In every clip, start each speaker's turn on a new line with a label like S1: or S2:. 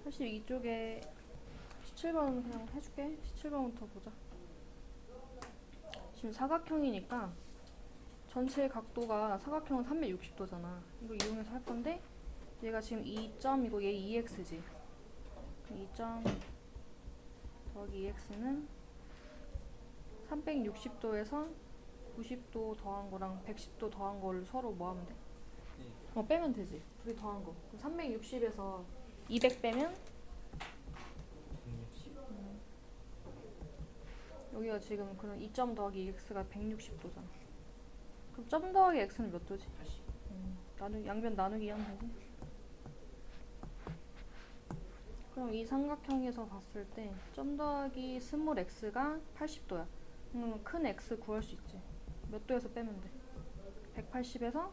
S1: 사실 이쪽에 17번 그냥 해줄게. 17번부터 보자. 지금 사각형이니까 전체 각도가 사각형은 360도잖아. 이거 이용해서 할 건데 얘가 지금 2점이고 얘 2x지. 2점 더하기 2x는 360도에서 90도 더한 거랑 110도 더한 거를 서로 뭐 하면 돼? 빼면 되지. 둘이 더한 거. 그럼 360에서 200 빼면
S2: 160.
S1: 여기가 지금 그럼 2점 더하기 x가 160도잖아. 그럼 점 더하기 x는 몇 도지?
S2: 80.
S1: 양변 나누기 하면 되지. 그럼 이 삼각형에서 봤을 때 점 더하기 스몰 x가 80도야. 큰 x 구할 수 있지. 몇 도에서 빼면 돼? 180에서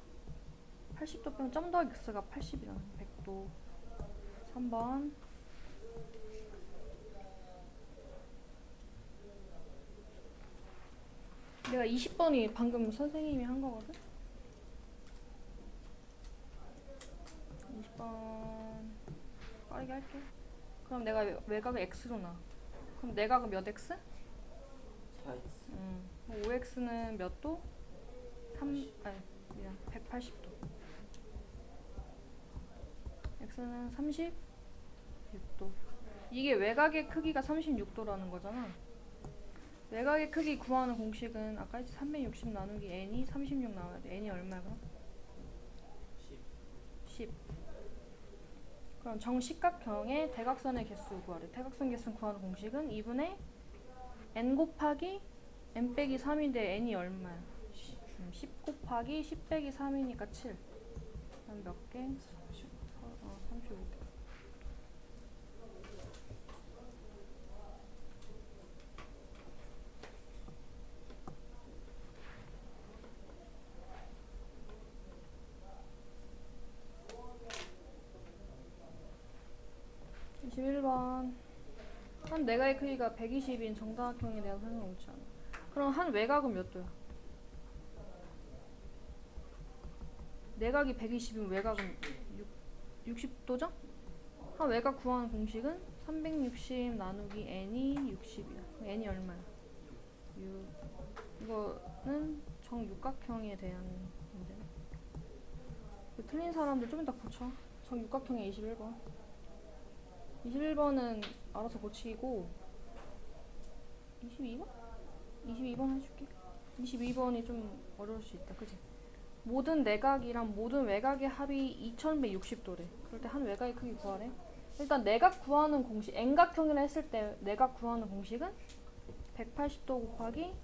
S1: 80도 빼면 점 더하기 x가 80이잖아. 100도. 3번. 내가 20번이 방금 선생님이 한 거거든? 20번 빠르게 할게. 그럼 내가 외곽을 x로 놔. 그럼 내각은 몇 x?
S2: 4x.
S1: 5x는 몇 도? 180도. x는 36도. 이게 외곽의 크기가 36도라는 거잖아. 외곽의 크기 구하는 공식은 아까 했지. 360 나누기 n이 36 나와야 돼. n이 얼마야 그럼? 10. 그럼 정식각형의 대각선의 개수 구하래. 대각선 개수 구하는 공식은 2분의 n 곱하기 n 빼기 3인데 n이 얼마야? 10 곱하기 10 빼기 3이니까 7. 그럼 몇 개? 35개. 한 내각의 크기가 120인 정사각형에 대한 설명 옳지 않아. 그럼 한 외곽은 몇 도야? 내각이 120이면 외곽은 60도죠? 한 외곽 구하는 공식은 360 나누기 n이 60이야. n이 얼마야? 6. 이거는 정육각형에 대한 문제네. 틀린 사람들 좀 이따 고쳐. 정육각형의 21번. 21번은 알아서 고치고 22번? 22번 해줄게. 22번이 좀 어려울 수 있다. 그치? 모든 내각이랑 모든 외곽의 합이 2160도래. 그럴 때 한 외곽의 크기 구하래. 일단 내각 구하는 공식, N각형이라 했을 때 내각 구하는 공식은 180도 곱하기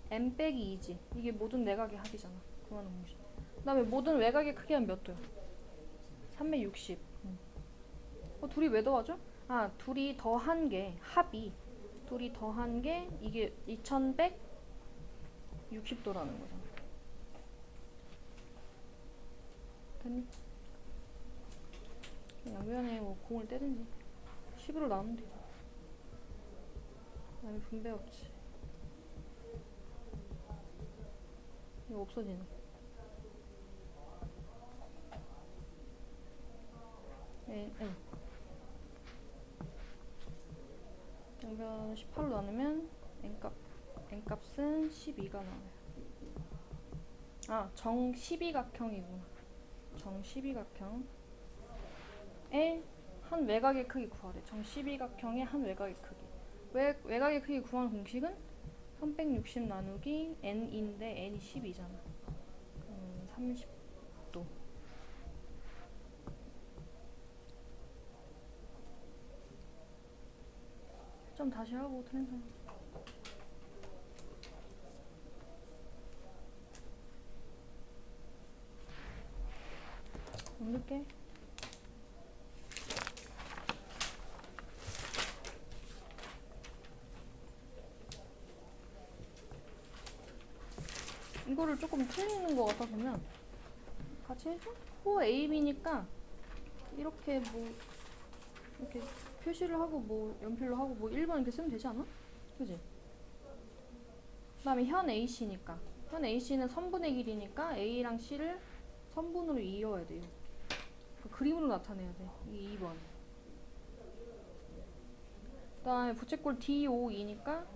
S1: n 빼기 2지. 이게 모든 내각의 합이잖아. 구하는 공식. 그 다음에 모든 외곽의 크기는 몇 도야? 360. 둘이 왜 더하죠? 둘이 더한 게 합이 둘이 더한 게 이게 2160도라는 거잖아. 됐니? 양변에 뭐 공을 떼든지 10으로 나누면 돼. 그 다음에 분배 없지. 이거 없어지네. 양변 18로 나누면 n값은 12가 나와요. 정 12각형이구나. 정 12각형의 한 외곽의 크기 구하래. 정 12각형의 한 외곽의 크기. 외곽의 크기 구하는 공식은 360 나누기 n인데 n이 12잖아. 30도. 좀 다시 하고 틀린 사람. 옮길게. 이거를 조금 틀리는 것 같아 보면 같이 해줘? 호 A, B니까 이렇게 뭐 이렇게 표시를 하고 뭐 연필로 하고 뭐 1번 이렇게 쓰면 되지 않아? 그지? 그 다음에 현 AC니까 현 AC는 선분의 길이니까 A랑 C를 선분으로 이어야 돼요. 그 그림으로 나타내야 돼. 이게 2번. 그다음에 부채꼴 DOE니까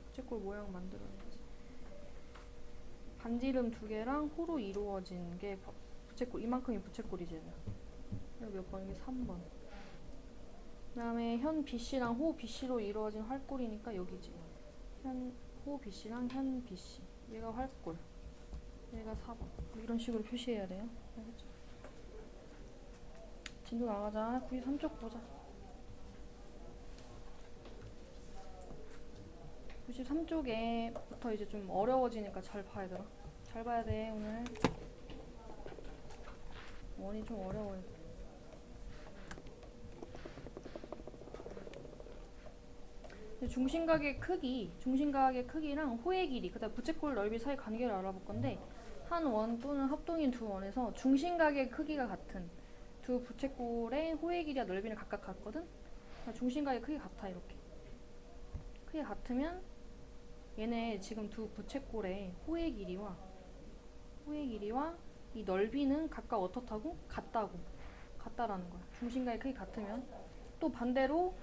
S1: 부채꼴 모양 만들어야지. 반지름 2개랑 호로 이루어진 게 부채꼴, 이만큼이 부채꼴이지. 여기 몇 번? 이게 3번. 그다음에 현 BC랑 호 BC로 이루어진 활골이니까 여기지. 호 BC랑 현 BC. 얘가 활골. 얘가 4번. 이런 식으로 표시해야 돼요. 알겠죠? 진도 나가자. 93쪽 보자. 93쪽에부터 이제 좀 어려워지니까 잘 봐야 되나? 잘 봐야 돼, 오늘. 원이 좀 어려워요. 중심각의 크기랑 호의 길이, 그다음 부채꼴 넓이 사이 관계를 알아볼 건데, 한 원 또는 합동인 두 원에서 중심각의 크기가 같은 두 부채꼴의 호의 길이와 넓이는 각각 같거든? 그러니까 중심각의 크기 같아, 이렇게. 크기 같으면 얘네 지금 두 부채꼴의 호의 길이와 이 넓이는 각각 어떻다고? 같다라는 거야. 중심각의 크기 같으면. 또 반대로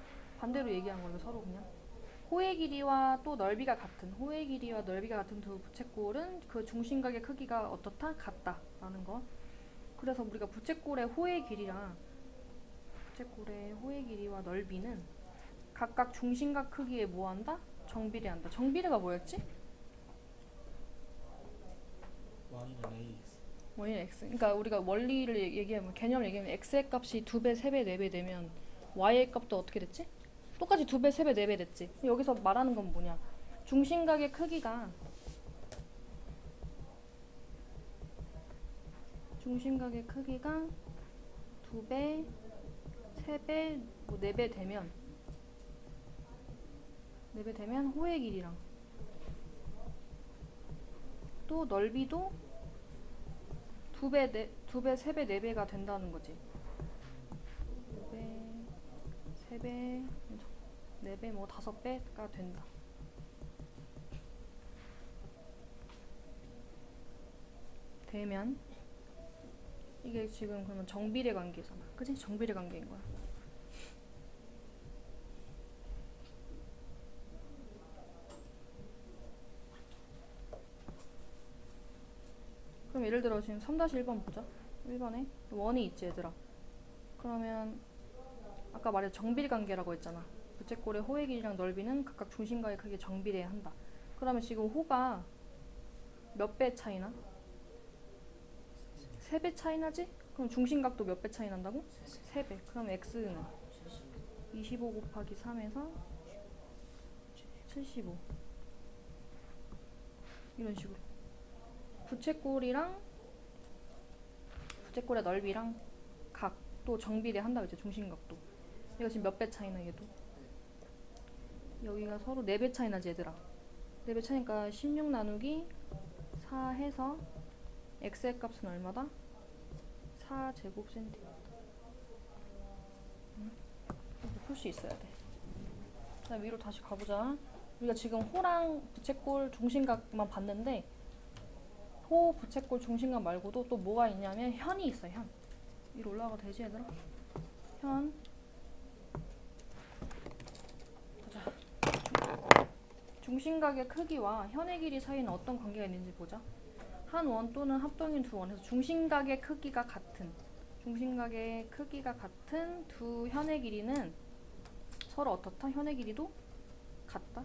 S1: 얘기한 거예요, 서로 그냥. 호의 길이와 또 넓이가 같은 두 부채꼴은 그 중심각의 크기가 어떻다? 같다라는 거. 그래서 우리가 부채꼴의 호의 길이와 넓이는 각각 중심각 크기에 뭐한다? 정비례한다. 정비례가 뭐였지? y는 x. 그러니까 우리가 원리를 얘기하면, 개념을 얘기하면 x의 값이 2배, 3배, 4배 되면 y의 값도 어떻게 됐지? 똑같이 2배, 3배, 4배 됐지. 여기서 말하는 건 뭐냐? 중심각의 크기가 2배, 3배, 뭐 4배 되면 호의 길이랑 또 넓이도 2배, 3배, 4배가 된다는 거지. 2배, 3배, 4배, 뭐 5배가 된다. 되면 이게 지금 그러면 정비례 관계잖아. 그치? 정비례 관계인 거야. 그럼 예를 들어 지금 3-1번 보자. 1번에 원이 있지, 얘들아. 그러면 아까 말해 정비례 관계라고 했잖아. 부채꼴의 호의 길이랑 넓이는 각각 중심각의 크기에 정비례한다. 그러면 지금 호가 몇 배 차이나? 3배 차이 나지? 그럼 중심각도 몇 배 차이 난다고? 3배. 그럼 x는 25 곱하기 3에서 75. 이런 식으로. 부채꼴의 넓이랑 각도 정비례한다 그랬지, 중심각도. 얘가 지금 몇 배 차이나, 얘도. 여기가 서로 4배 차이 나지, 얘들아. 4배 차이니까 16 나누기 4 해서 x의 값은 얼마다? 4제곱cm. 이렇게 풀 수 있어야 돼. 그다음 위로 다시 가보자. 우리가 지금 호랑 부채꼴 중심각만 봤는데, 호 부채꼴 중심각 말고도 또 뭐가 있냐면 현이 있어, 현. 위로 올라가도 되지, 얘들아? 현. 보자. 중심각의 크기와 현의 길이 사이는 어떤 관계가 있는지 보자. 한 원 또는 합동인 두 원에서 중심각의 크기가 같은 두 현의 길이는 서로 어떻다? 현의 길이도 같다.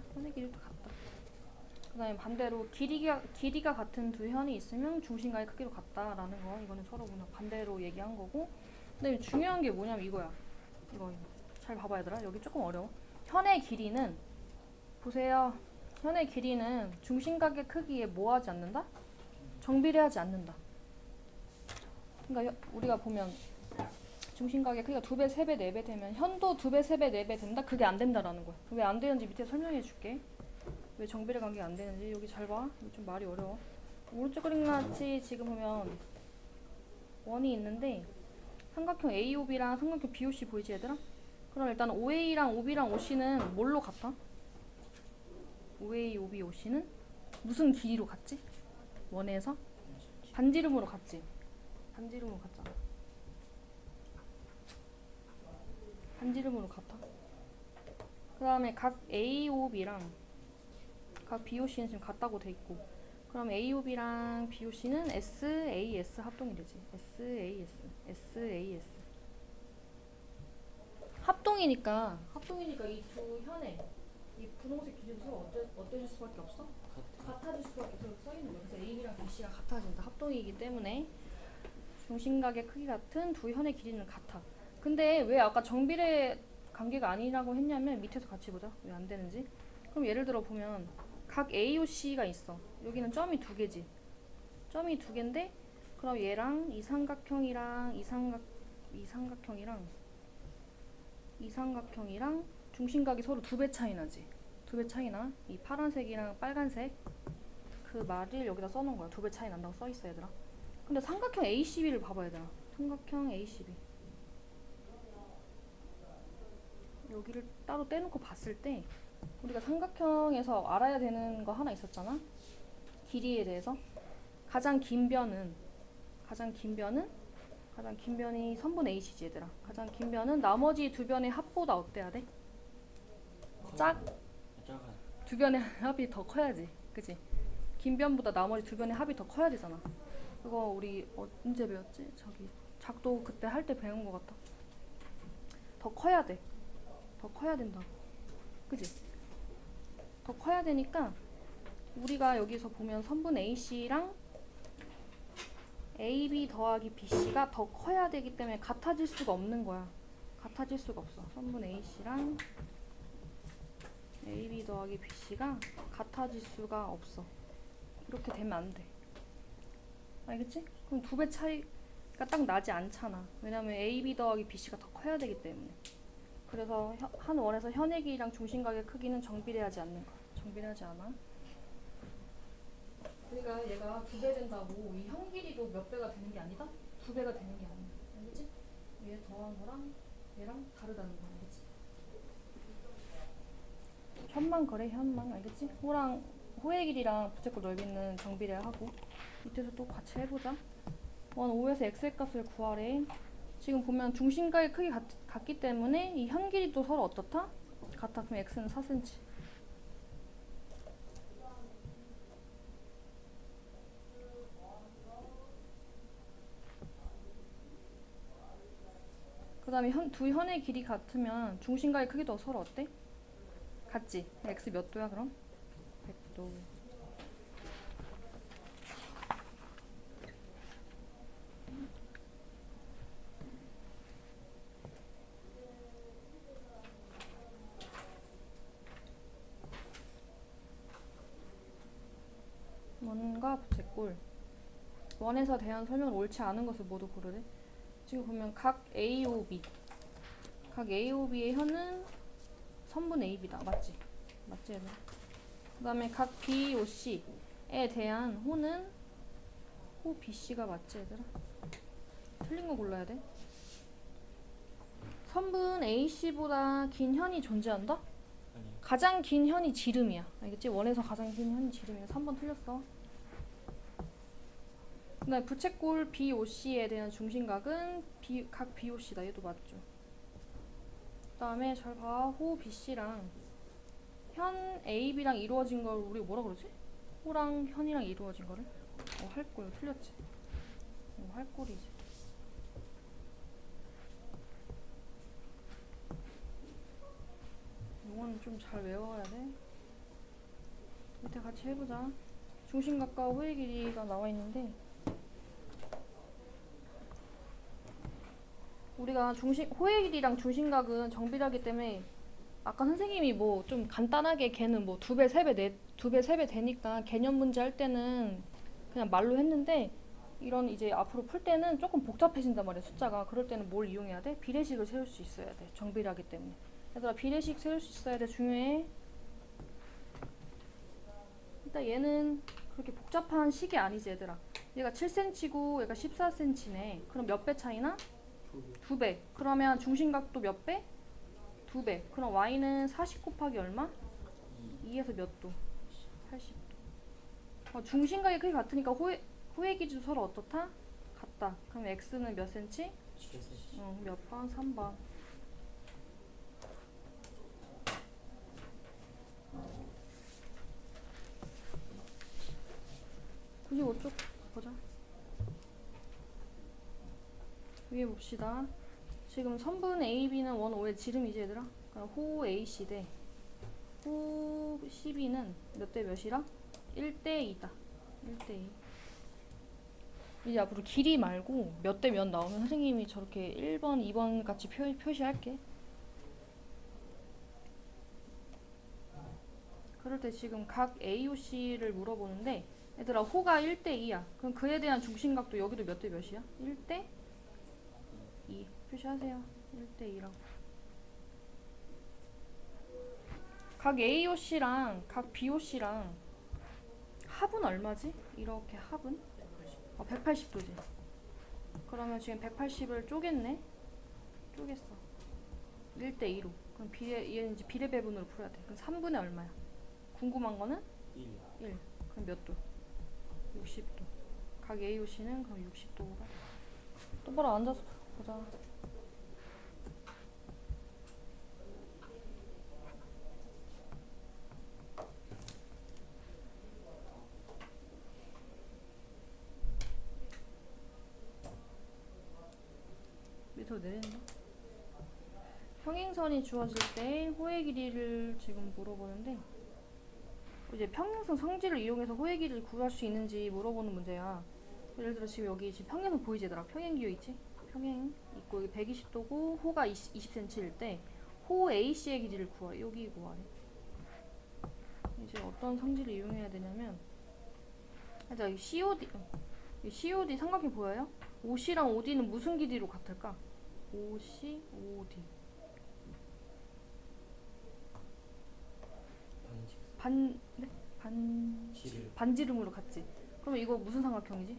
S1: 그 다음에 반대로 길이가 같은 두 현이 있으면 중심각의 크기도 같다라는 거. 이거는 서로 그냥 반대로 얘기한 거고. 근데 중요한 게 뭐냐면 이거야. 이거 잘 봐봐, 얘들아. 여기 조금 어려워. 현의 길이는, 보세요. 현의 길이는 중심각의 크기에 뭐 하지 않는다? 정비례하지 않는다. 그러니까 우리가 보면 중심각의 크기가 2배, 3배, 4배 되면 현도 2배, 3배, 4배 된다? 그게 안 된다라는 거야. 왜 안 되는지 밑에 설명해 줄게. 왜 정비례 관계가 안 되는지. 여기 잘 봐. 이거 좀 말이 어려워. 오른쪽 그림 같이 지금 보면 원이 있는데 삼각형 AOB랑 삼각형 BOC 보이지, 얘들아? 그럼 일단 OA랑 OB랑 OC는 뭘로 같아? OA, OB, OC는 무슨 길이로 같지? 원에서? 반지름으로 같지? 반지름으로 같잖아. 반지름으로 같아. 그 다음에 각 AOB랑 각 BOC는 지금 같다고 돼 있고, 그럼 AOB랑 BOC는 SAS 합동이 되지. SAS 합동이니까 이 두 현의 이 분홍색 기준이 서로 어때질 수밖에 없어? 같아질 수밖에 없어. 써 있는 거야. 그래서 AB랑 BC가 같아진다. 합동이기 때문에 중심각의 크기 같은 두 현의 길이는 같아. 근데 왜 아까 정비례 관계가 아니라고 했냐면 밑에서 같이 보자. 왜 안 되는지. 그럼 예를 들어 보면 각 AOC가 있어. 여기는 점이 두 개지. 점이 두 개인데 그럼 얘랑 이 삼각형이랑 이 삼각형이랑 중심각이 서로 두 배 차이 나지. 두 배 차이 나. 이 파란색이랑 빨간색 그 말을 여기다 써놓은 거야. 두 배 차이 난다고 써있어 얘들아. 근데 삼각형 ACB를 봐봐 얘들아. 삼각형 ACB 여기를 따로 떼놓고 봤을 때 우리가 삼각형에서 알아야 되는 거 하나 있었잖아. 길이에 대해서 가장 긴 변이 선분 AC지 얘들아. 가장 긴 변은 나머지 두 변의 합보다 어때야 돼? 작아. 두 변의 합이 더 커야지. 그치? 긴 변보다 나머지 두 변의 합이 더 커야 되잖아. 그거 우리 언제 배웠지? 저기 작도 그때 할 때 배운 것 같아. 더 커야 돼. 더 커야 된다고. 그치? 더 커야 되니까 우리가 여기서 보면 선분 AC랑 AB 더하기 BC가 더 커야 되기 때문에 같아질 수가 없는 거야. 같아질 수가 없어. 선분 AC랑 AB 더하기 BC가 같아질 수가 없어. 이렇게 되면 안 돼. 알겠지? 그럼 두 배 차이가 딱 나지 않잖아. 왜냐면 AB 더하기 BC가 더 커야 되기 때문에. 그래서 한 원에서 현의 길이랑 중심각의 크기는 정비례하지 않는 거야. 정비례하지 않아. 그러니까 얘가 두 배 된다고 이 현 길이도 몇 배가 되는 게 아니다? 두 배가 되는 게 아니야. 알겠지? 얘 더한 거랑 얘랑 다르다는 거 알겠지? 현만 그래 현만. 알겠지? 호의 길이랑 부채꼴 넓이는 정비례하고 밑에서 또 같이 해보자. 원 5에서 x의 값을 구하래. 지금 보면 중심각의 크기 같기 때문에 이 현 길이도 서로 어떻다? 같아. 그럼 x는 4cm. 그 다음에 두 현의 길이 같으면 중심각의 크기도 서로 어때? 같지? x 몇 도야 그럼? 100도. 원과 부채꼴. 원에서 대한 설명을 옳지 않은 것을 모두 고르래. 지금 보면 각 AOB의 현은 선분 AB다. 맞지? 맞지 얘들아? 그 다음에 각 BOC에 대한 호는 호 BC가 맞지 얘들아? 틀린 거 골라야 돼. 선분 AC보다 긴 현이 존재한다?
S2: 아니요.
S1: 가장 긴 현이 지름이야. 알겠지? 원에서 가장 긴 현이 지름이야. 3번 틀렸어. 그 다음에 부채꼴 BOC에 대한 중심각은 각 BOC다. 얘도 맞죠. 그 다음에 잘 봐. 호 BC랑 현 AB랑 이루어진 걸 우리 뭐라 그러지? 호랑 현이랑 이루어진 거를? 할꼴 틀렸지. 할꼴이지. 이거는 좀 잘 외워야 돼. 밑에 같이 해보자. 중심각과 호의 길이가 나와 있는데 우리가 호의 길이랑 중심각은 정비례하기 때문에 아까 선생님이 뭐 좀 간단하게 걔는 뭐 두 배, 세 배 되니까 개념 문제 할 때는 그냥 말로 했는데 이런 이제 앞으로 풀 때는 조금 복잡해진단 말이야 숫자가. 그럴 때는 뭘 이용해야 돼? 비례식을 세울 수 있어야 돼. 정비례하기 때문에. 얘들아 비례식 세울 수 있어야 돼. 중요해. 일단 얘는 그렇게 복잡한 식이 아니지 얘들아. 얘가 7cm고 얘가 14cm네. 그럼 몇 배 차이나? 2배. 그러면 중심각도 몇 배? 2배. 그럼 y는 40 곱하기 얼마? 2에서 몇 도? 80도. 중심각의 크기 같으니까 호의 길이도 서로 어떻다? 같다. 그럼 x는 몇 cm? 몇 번? 3번. 35쪽 보자. 위에 봅시다. 지금 선분 AB는 원 5의 지름이지 얘들아? 그러니까 호 AC 대 호 CB는 몇 대 몇이라? 1대 2다. 1대 2. 이제 앞으로 길이 말고 몇 대 몇 나오면 선생님이 저렇게 1번, 2번 같이 표시할게. 그럴 때 지금 각 AOC를 물어보는데 얘들아 호가 1대 2야. 그럼 그에 대한 중심각도 여기도 몇 대 몇이야? 1대 2 표시하세요. 1대 2라고. 각 AOC랑 각 BOC랑 합은 얼마지? 이렇게 합은? 180도지. 그러면 지금 180을 쪼갰네? 쪼갰어. 1대 2로. 그럼 얘는 이제 비례 배분으로 풀어야 돼. 그럼 3분의 얼마야? 궁금한 거는? 1. 그럼 몇 도? 60도. 각 AOC는 그럼 60도가. 똑바로 앉아서 보자. 밑으로 내린다. 평행선이 주어질 때 호의 길이를 지금 물어보는데 이제 평행선 성질을 이용해서 호의 길이를 구할 수 있는지 물어보는 문제야. 예를 들어 지금 여기 지금 평행선 보이지 얘들아? 평행 기호 있지? 평행 있고 여기 120도고 호가 20cm일 때 호 AC의 길이를 구해. 여기 구하래. 이제 어떤 성질을 이용해야 되냐면 자, 이 COD 삼각형 보여요? OC랑 OD는 무슨 길이로 같을까? OC, OD 네? 반지름으로 같지? 그러면 이거 무슨 삼각형이지?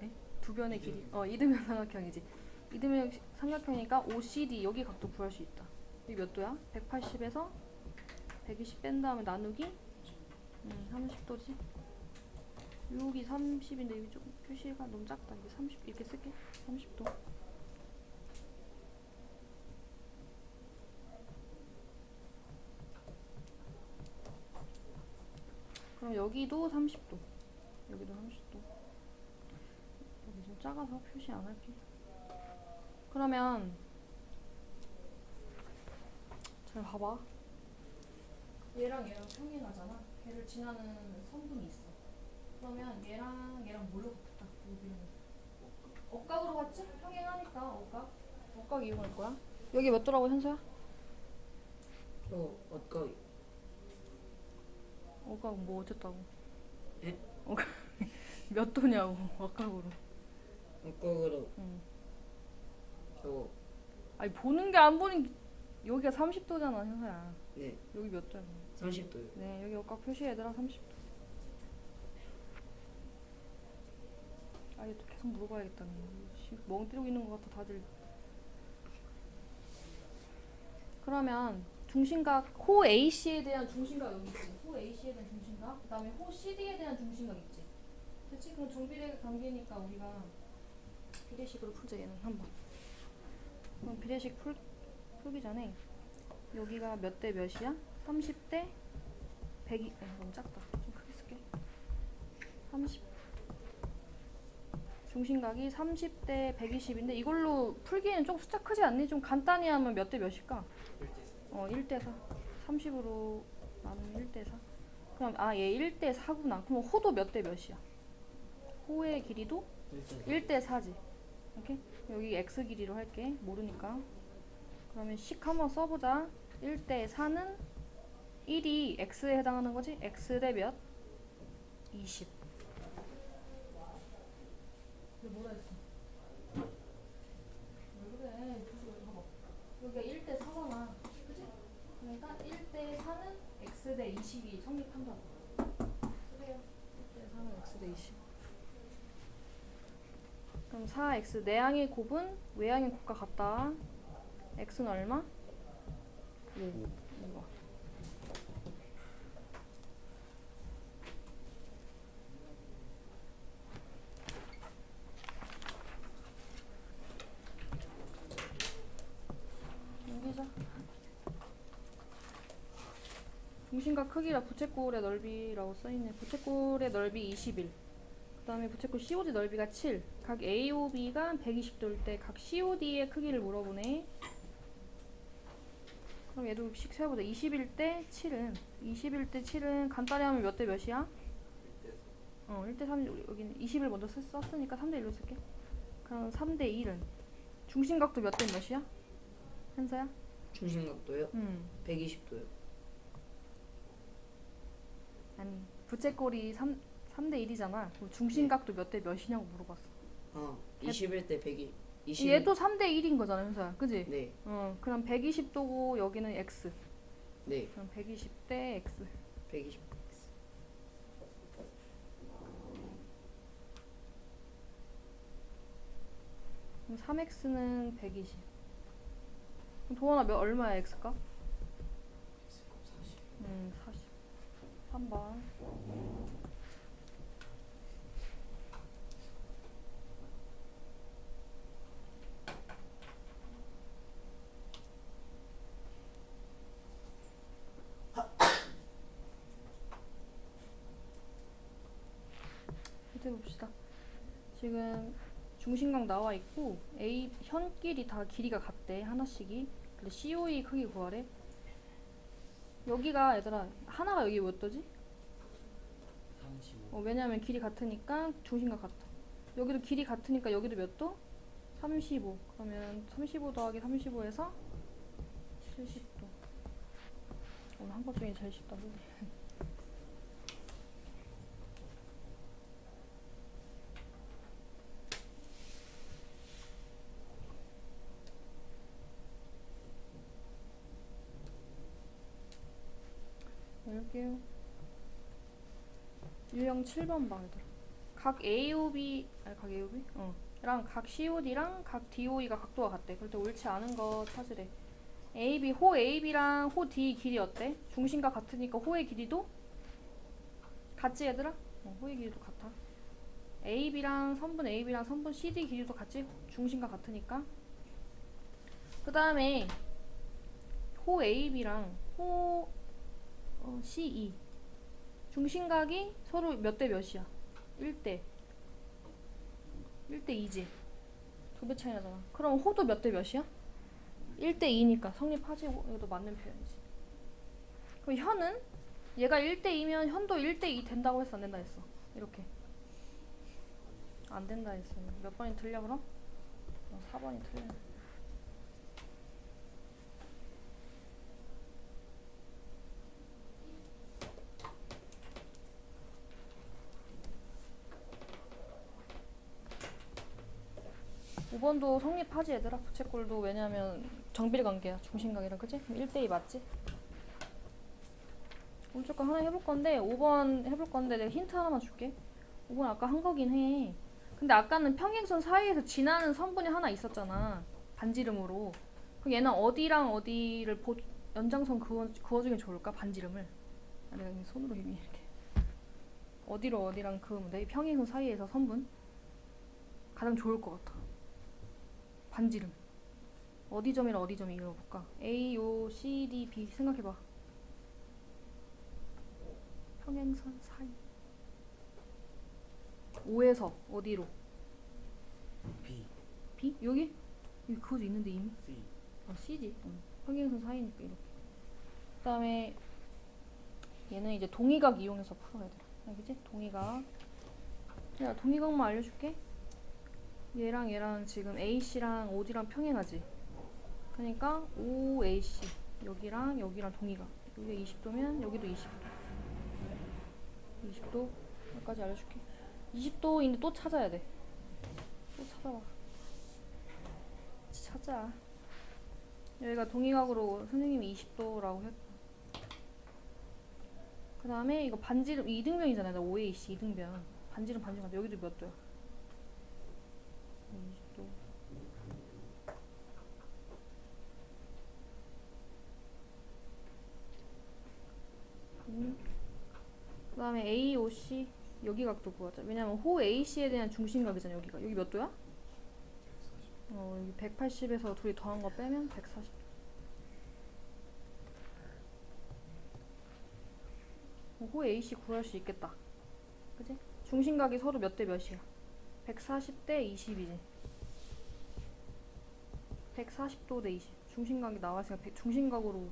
S1: 네? 두 변의 길이 이등변 삼각형이지. 이등변 삼각형이니까 OCD 여기 각도 구할 수 있다. 이 몇 도야? 180에서 120 뺀 다음에 나누기 30도지. 여기 30인데 여기 좀 표시가 너무 작다. 이게 30 이렇게 쓸게. 30도. 그럼 여기도 30도. 여기도 30도. 여기 좀 작아서 표시 안 할게. 그러면 잘 봐봐. 얘랑 얘랑 평행하잖아. 걔를 지나는 선분이 있어. 그러면 얘랑 뭘로 같다? 여기는 억각으로 같지? 평행하니까 억각 이용할 거야. 여기 몇 도라고 현서야?
S2: 어까
S1: 억각 뭐 어쨌다고?
S2: 예?
S1: 몇 도냐고 억각으로.
S2: 어까로
S1: 응.
S2: 저거
S1: 아니 보는 게 안 보는 게 여기가 30도잖아 현서야.
S2: 네
S1: 여기 몇 도야?
S2: 30도요.
S1: 네 여기 억각 표시해 얘들아 30도. 아 얘 또 계속 물어봐야겠다. 멍 때리고 있는 것 같아 다들. 그러면 중심각 호 AC에 대한 중심각 여기 있지. 호 AC에 대한 중심각. 그 다음에 호 CD에 대한 중심각 있지. 됐지? 그럼 정비례 관계니까 우리가 비례식으로 풀자 얘는 한번. 그럼 비례식 풀기 전에 여기가 몇 대 몇이야? 30대 100이 너무 작다. 좀 크게 쓸게. 30 중심각이 30대 120인데 이걸로 풀기에는 조금 숫자 크지 않니? 좀 간단히 하면 몇 대 몇일까? 1대 4. 30으로 나누면 1대 4. 그럼 얘 1대 4구나. 그럼 호도 몇 대 몇이야? 호의 길이도 1대 4지. 오케이? 여기 x 길이로 할게. 모르니까. 그러면 식 한번 써보자. 1대 4는 1이 x에 해당하는 거지? x 대 몇? 20. 너 뭐라 했어? 왜 그래? 여기가 1대 4잖아. 그치? 그러니까 1대 4는 x 대 20이 성립한다. 쓰세요. 1대 4는 x 대 20. 그럼 4x 내항의 곱은 외항의 곱과 같다. x는 얼마? 5. 이거. 옮기자. 중심각 크기라 부채꼴의 넓이라고 써있네. 부채꼴의 넓이 21. 그 다음에 부채꼴 COD 넓이가 7. 각 AOB가 120도일 때 각 COD의 크기를 물어보네. 그럼 얘도 씩 세워보자. 20일 때 7은 간단히 하면 몇 대 몇이야? 1대 3. 여기는 20을 먼저 썼으니까 3대 1로 쓸게. 그럼 3대 1은 중심각도 몇 대 몇이야? 현서야?
S2: 중심각도요? 120도요.
S1: 아니 부채꼴이 3대 1이잖아. 중심각도 몇 대 몇이냐고 물어봤어.
S2: 21대 120.
S1: 얘도 3대 1인 거잖아, 현서야. 그지?
S2: 네.
S1: 그럼 120도고 여기는 x.
S2: 네.
S1: 그럼 120대 x.
S2: 120.
S1: 그럼 3x는 120. 그럼 도원아 얼마야 x가? 40. 3번. 이제 봅시다. 지금 중심각 나와 있고 A 현끼리 다 길이가 같대. 하나씩이. 근데 COE 크기 구하래. 여기가 얘들아 하나가 여기 몇 도지?
S3: 35.
S1: 왜냐면 길이 같으니까 중심각 같아. 여기도 길이 같으니까 여기도 몇 도? 35. 그러면 35 더하기 35에서 70도. 오늘 한 것 중에 제일 쉽다. 그지? 열게요. 유형 7번 봐, 얘들아. 각 AOB, 각 AOB? 랑 각 COD랑 각 DOE가 각도가 같대. 그럴 때 옳지 않은 거 찾으래. AB, 호 AB랑 호 D 길이 어때? 중심과 같으니까 호의 길이도 같지, 얘들아? 호의 길이도 같아. AB랑 선분 CD 길이도 같지? 중심과 같으니까. 그 다음에 호 AB랑 호 CE 중심각이 서로 몇 대 몇이야? 1대 2지. 2배 차이 나잖아. 그럼 호도 몇 대 몇이야? 1대 2니까 성립하지. 이것도 맞는 표현이지. 그럼 현은 얘가 1대 2면 현도 1대 2 된다고 했어, 안 된다 했어? 이렇게 안 된다 했어. 몇 번이 틀려 그럼? 4번이 틀려. 5번도 성립하지, 얘들아. 부채꼴도. 왜냐면 정비례관계야. 중심각이랑. 그치? 1대2 맞지? 무조건 하나 해볼 건데 5번 해볼 건데 내가 힌트 하나만 줄게. 5번 아까 한 거긴 해. 근데 아까는 평행선 사이에서 지나는 선분이 하나 있었잖아, 반지름으로. 그럼 얘는 어디랑 어디를 연장선 그어주면 좋을까? 반지름을. 내가 그냥 손으로 이렇게 어디로 어디랑 그으면 돼? 평행선 사이에서 선분 가장 좋을 것 같아. 반지름 어디 점이랑 어디 점이 이어볼까? A, O, C, D, B 생각해봐. 평행선 사이. 5에서 어디로?
S3: B.
S1: B? 여기? 여기 그거도 있는데 이미?
S3: C.
S1: C지. 평행선 사이니까 이렇게. 그 다음에 얘는 이제 동의각 이용해서 풀어야 돼. 알겠지? 동의각. 야, 동의각만 알려줄게. 얘랑 얘랑 지금 AC랑 OD랑 평행하지? 그러니까 OAC 여기랑 여기랑 동의각. 여기가 20도면 여기도 20도. 20도 여기까지 알려줄게. 20도인데 또 찾아야 돼. 또 찾아봐. 찾아. 여기가 동의각으로 선생님이 20도라고 했고, 그 다음에 이거 반지름 이등변이잖아. 나 OAC 이등변. 반지름 여기도 몇 도야? 20도. 그 다음에 AOC 여기 각도 구하자. 왜냐면 호 AC에 대한 중심각이잖아. 여기가. 여기 몇 도야?
S3: 140.
S1: 여기 180에서 둘이 더한 거 빼면 140도. 호 AC 구할 수 있겠다. 그지? 중심각이 서로 몇 대 몇이야? 140대 20이지. 140도 대 20. 중심각이 나왔으니까 중심각으로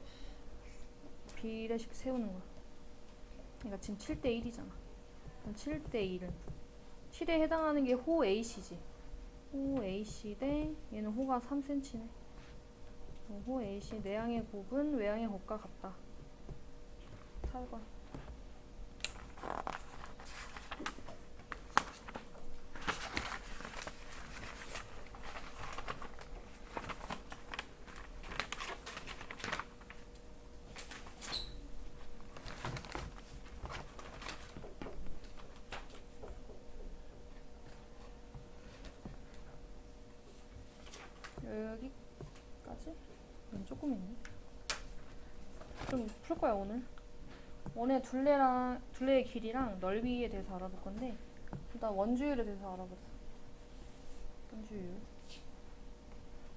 S1: 비례식 세우는 거야. 그러니까 지금 7대 1이잖아. 그럼 7대 1은 7에 해당하는 게 호 AC지. 호 AC 대 얘는 호가 3cm네. 호 AC 내향의 곱은 외향의 곱과 같다. 8번. 여기까지? 조금 있네. 좀 풀 거야 오늘. 원의 둘레의 길이랑 넓이에 대해서 알아볼 건데 일단 원주율에 대해서 알아보자.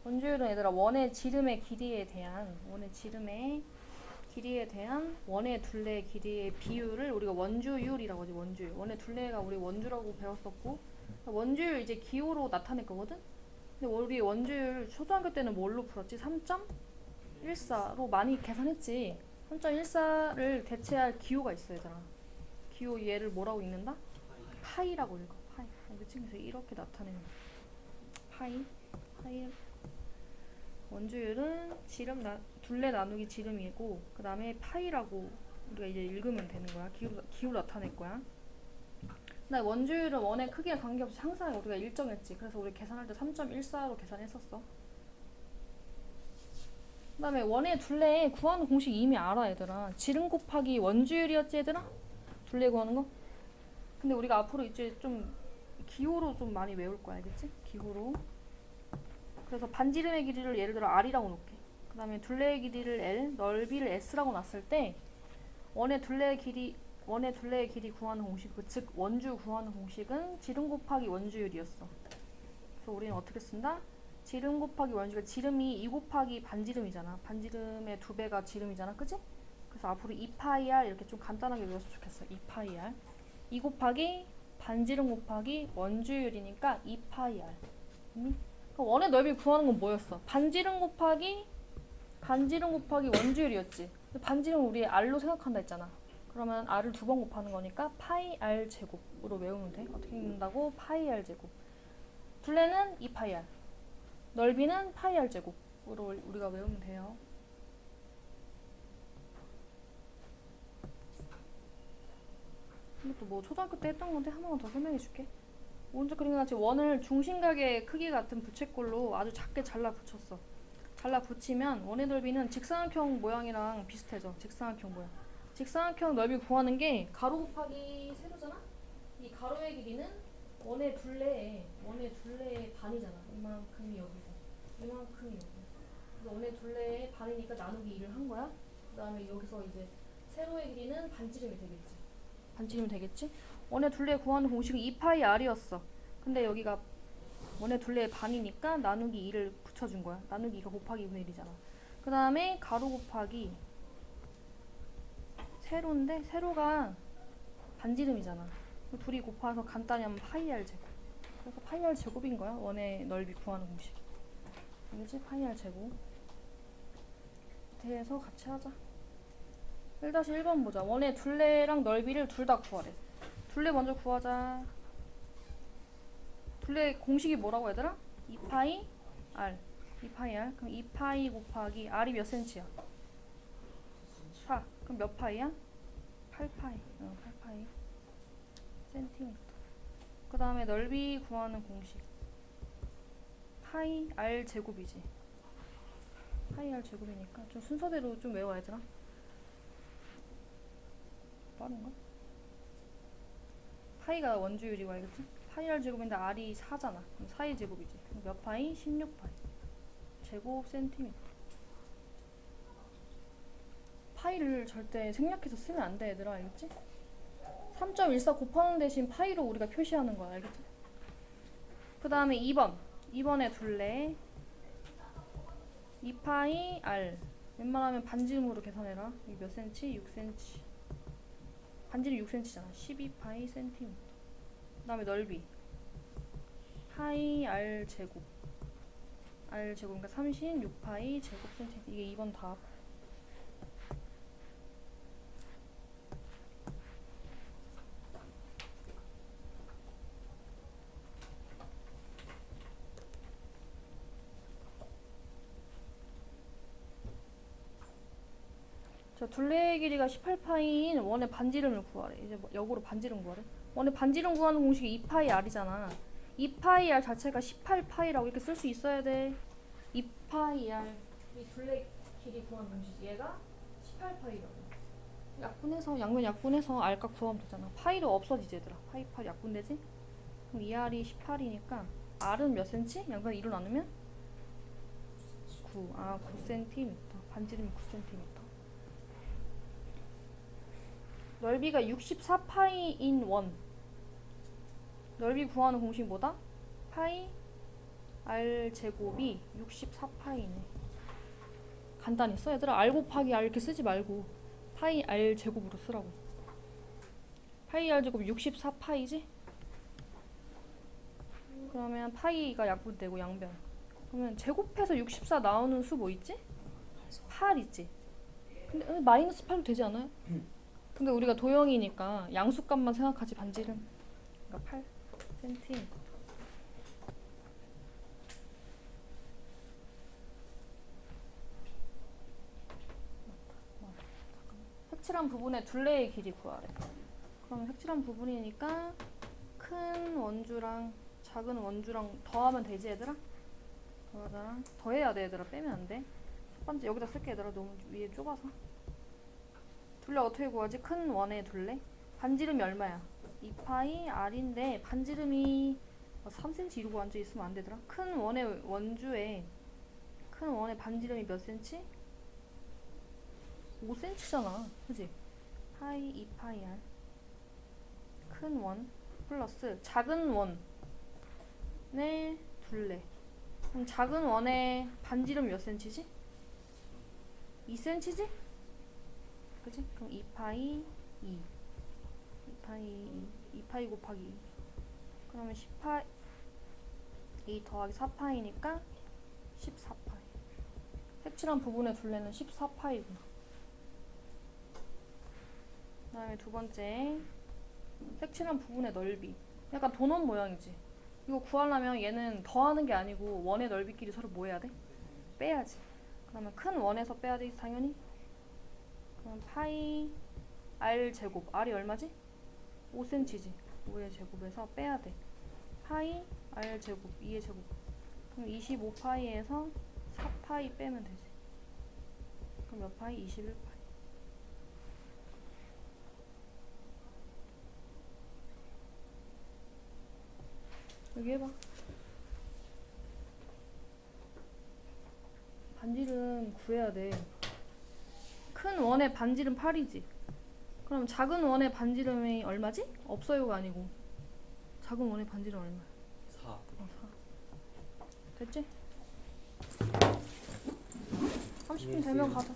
S1: 원주율은 얘들아 원의 지름의 길이에 대한 원의 둘레의 길이의 비율을 우리가 원주율이라고 하지. 원주율. 원의 둘레가 우리 원주라고 배웠었고 원주율 이제 기호로 나타낼 거거든. 근데 우리 원주율 초등학교 때는 뭘로 풀었지? 3.14로 많이 계산했지. 3.14를 대체할 기호가 있어 얘들아. 기호 얘를 뭐라고 읽는다? 파이라고 읽어. 파이. 그치? 그래서 이렇게 나타내는 거야. 파이. 원주율은 둘레 나누기 지름이고 그 다음에 파이라고 우리가 이제 읽으면 되는 거야. 기호로 나타낼 거야. 근데 원주율은 원의 크기에 관계없이 항상 우리가 일정했지. 그래서 우리 계산할 때 3.14로 계산했었어. 그 다음에 원의 둘레 구하는 공식 이미 알아 얘들아. 지름 곱하기 원주율이었지 얘들아? 둘레 구하는 거? 근데 우리가 앞으로 이제 좀 기호로 좀 많이 외울 거야. 알겠지? 기호로. 그래서 반지름의 길이를 예를 들어 R이라고 놓을게. 그 다음에 둘레의 길이를 L, 넓이를 S라고 놨을 때 원의 둘레의 길이 구하는 공식, 즉 원주 구하는 공식은 지름 곱하기 원주율이었어. 그래서 우리는 어떻게 쓴다? 지름 곱하기 원주율. 지름이 2 곱하기 반지름이잖아. 반지름의 2배가 지름이잖아. 그치? 그래서 앞으로 2파이r 이렇게 좀 간단하게 외웠으면 좋겠어. 2파이r. 2 곱하기 반지름 곱하기 원주율이니까 2파이r. 원의 넓이 구하는 건 뭐였어? 반지름 곱하기 원주율이었지. 반지름 우리 R로 생각한다 했잖아. 그러면 R을 2번 곱하는 거니까 파이 R 제곱으로 외우면 돼. 어떻게 읽는다고? 파이 R 제곱. 둘레는 2파이 R. 넓이는 파이 R 제곱으로 우리가 외우면 돼요. 이것도 뭐 초등학교 때 했던 건데 한 번만 더 설명해 줄게. 오른쪽 그림 같이 원을 중심각의 크기 같은 부채꼴로 아주 작게 잘라 붙였어. 잘라 붙이면 원의 넓이는 직사각형 모양이랑 비슷해져. 직사각형 모양. 직사각형 넓이 구하는 게 가로 곱하기 세로잖아? 이 가로의 길이는 원의 둘레의 반이잖아. 이만큼이 여기고 이만큼이 여기. 그래서 원의 둘레의 반이니까 나누기 2를 한 거야. 그 다음에 여기서 이제 세로의 길이는 반지름이 되겠지? 원의 둘레 구하는 공식은 2파이 R이었어. 근데 여기가 원의 둘레의 반이니까 나누기 2를 붙여준 거야. 나누기 2가 곱하기 2분의 1이잖아. 그 다음에 가로 곱하기 세로인데 세로가 반지름이잖아. 둘이 곱해서 간단히 하면 파이 R 제곱. 그래서 파이 R 제곱인 거야. 원의 넓이 구하는 공식. 알겠지? 파이 R 제곱. 대해서 같이 하자. 1-1번 보자. 원의 둘레랑 넓이를 둘 다 구하래. 둘레 먼저 구하자. 둘레 공식이 뭐라고 얘들아? 2파이 R. 2파이 R. 그럼 2파이 곱하기 R이 몇 센치야? 4. 그럼 몇 파이야? 8파이. 8파이 센티미터. 그 다음에 넓이 구하는 공식. 파이 R 제곱이지. 파이 R 제곱이니까 좀 순서대로 좀 외워 얘들아. 빠른가? 파이가 원주율이고 알겠지? 파이 R 제곱인데 R이 4잖아. 그럼 4의 제곱이지. 그럼 몇 파이? 16파이. 제곱 센티미터. 파이를 절대 생략해서 쓰면 안 돼 얘들아. 알겠지? 3.14 곱하는 대신 파이로 우리가 표시하는 거야. 알겠지? 그 다음에 2번의 둘레 2파이 R. 웬만하면 반지름으로 계산해라. 이게 몇 센치? 6cm. 반지름 6cm잖아. 12파이 cm. 그다음에 넓이 파이 r 제곱. r 제곱 그러니까 36파이 제곱 cm. 이게 2번 답. 자, 둘레의 길이가 18파이인 원의 반지름을 구하래. 이제 뭐 역으로 반지름 구하래. 원의 반지름 구하는 공식이 2파이 r이잖아. 2파이 r 자체가 18파이라고 이렇게 쓸 수 있어야 돼. 2파이 r 이 둘레 길이 구하는 공식 얘가 18파이라고. 약분해서 양면 약분해서 r값 구하면 되잖아. 파이도 없어지지 얘들아. 파이 약분되지? 그럼 2r이 18이니까 r은 몇 cm? 양변 2로 나누면 9. 9cm. 반지름이 9cm. 넓이가 64파이인 원. 넓이 구하는 공식 뭐다? 파이 r 제곱이 64파이네. 간단히 써 얘들아. r 곱하기 r 이렇게 쓰지 말고 파이 r 제곱으로 쓰라고. 파이 r 제곱 64파이지? 그러면 파이가 약분되고 양변. 그러면 제곱해서 64 나오는 수 뭐 있지? 8 있지? 근데 마이너스 8도 되지 않아요? 근데 우리가 도형이니까 양수값만 생각하지 반지름. 그러니까 8cm. 색칠한 부분의 둘레의 길이 구하래. 그럼 색칠한 부분이니까 큰 원주랑 작은 원주랑 더하면 되지 얘들아? 더해야 돼 얘들아. 빼면 안 돼. 첫 번째 여기다 쓸게 얘들아. 너무 위에 좁아서. 둘레 어떻게 구하지? 큰 원의 둘레. 반지름이 얼마야? 2파이 r인데 반지름이 3cm 이러고 앉아있으면 안 되더라. 큰 원의 원주에 큰 원의 반지름이 몇 cm? 5cm잖아. 그지? 파이 2파이 r 큰 원 플러스 작은 원의 둘레. 그럼 작은 원의 반지름 몇 cm지? 2cm지? 그치? 그럼 2파이 2 2파이 곱하기 2 그러면 10파이 2 더하기 4파이니까 14파이. 색칠한 부분의 둘레는 14파이구나. 그 다음에 두 번째 색칠한 부분의 넓이. 약간 도넛 모양이지. 이거 구하려면 얘는 더하는 게 아니고 원의 넓이끼리 서로 뭐 해야 돼? 빼야지. 그러면 큰 원에서 빼야 되지 당연히. 그럼 파이 r 제곱. r이 얼마지? 5cm지. 5의 제곱에서 빼야 돼. 파이 r 제곱 2의 제곱. 그럼 25파이에서 4파이 빼면 되지. 그럼 몇 파이? 21파이. 여기 해봐. 반지름 구해야 돼. 큰 원의 반지름 8이지. 그럼 작은 원의 반지름이 얼마지? 없어요가 아니고 작은 원의 반지름 얼마야?
S3: 4.
S1: 4. 됐지? 30분 되면 가자.